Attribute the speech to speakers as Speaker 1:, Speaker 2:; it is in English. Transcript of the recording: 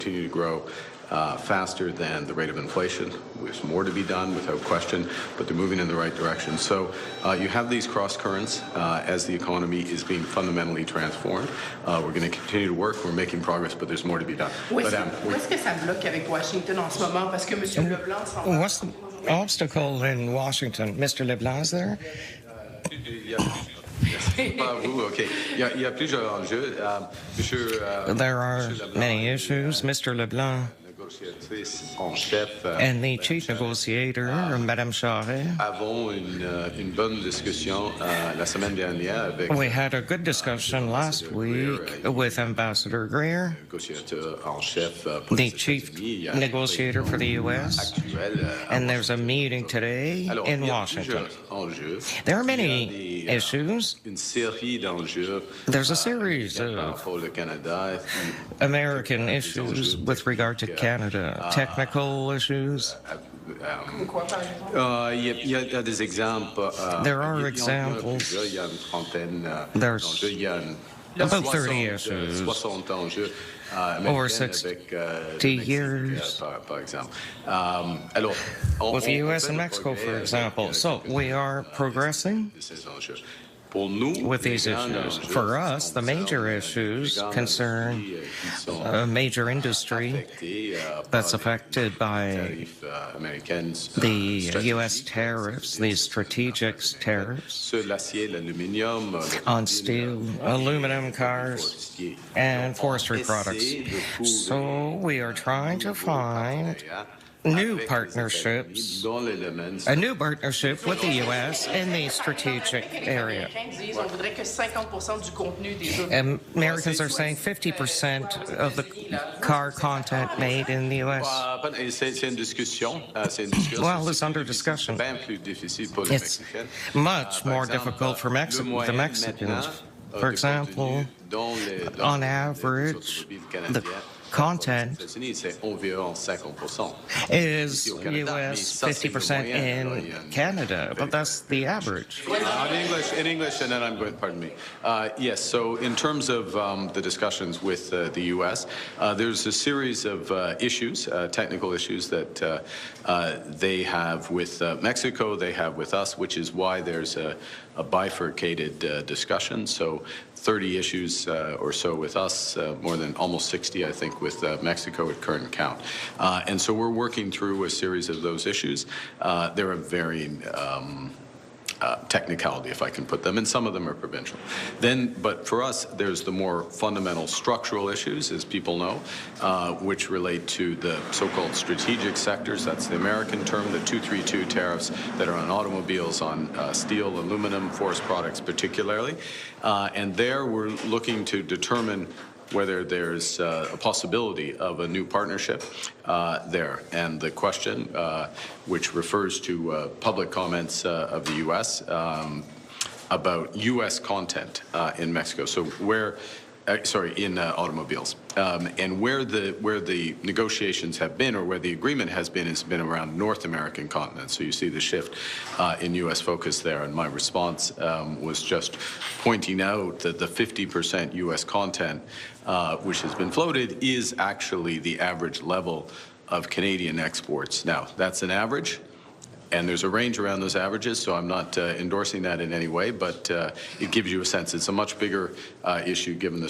Speaker 1: continue to grow faster than the rate of inflation. There's more to be done without question, but they're moving in the right direction. So you have these cross currents as the economy is being fundamentally transformed. We're going to continue to work. We're making progress, but there's more to be done.
Speaker 2: Où est-ce que ça bloque avec Washington en ce moment? Parce que M. Leblanc s'en
Speaker 3: What's the obstacle in Washington? Mr. Leblanc is there?
Speaker 1: OK. Il y a plusieurs enjeux.
Speaker 3: There are many issues. Mr. Leblanc and the chief negotiator, Madame Charest. We had a good discussion last week with Ambassador Greer, the chief negotiator for the U.S., and there's a meeting today in Washington. There are many issues. There's a series of American issues with regard to Canada, technical issues. There are examples. There's about 30 issues over 60 years with the U.S. and Mexico, for example. So we are progressing with these issues. For us, the major issues concern a major industry that's affected by the U.S. tariffs, these strategic tariffs on steel, aluminum, cars, and forestry products. So we are trying to find new partnerships, a new partnership with the U.S. in the strategic area. Americans are saying 50% of the car content made in the U.S. Well, it's under discussion. It's much more difficult for the Mexicans. For example, on average, the content is U.S. 50% in Canada, but that's the average.
Speaker 1: In English, and then I'm going, pardon me. Yes, so in terms of the discussions with the U.S., there's a series of issues, technical issues that they have with Mexico, they have with us, which is why there's a bifurcated discussion. So 30 issues or so with us, more than almost 60, I think, with Mexico at current count. And so we're working through a series of those issues. They're of varying technicality, if I can put them, and some of them are provincial. But for us, there's the more fundamental structural issues, as people know, which relate to the so-called strategic sectors. That's the American term, the 232 tariffs that are on automobiles, on steel, aluminum, forest products particularly. And there we're looking to determine whether there's a possibility of a new partnership there. And the question, which refers to public comments of the U.S. About U.S. content in Mexico. So where, in automobiles. And where the negotiations have been, or where the agreement has been around North American continent. So you see the shift in U.S. focus there. And my response was just pointing out that the 50% U.S. content, which has been floated, is actually the average level of Canadian exports. Now, that's an average. And there's a range around those averages, so I'm not endorsing that in any way, but it gives you a sense. It's a much bigger issue given the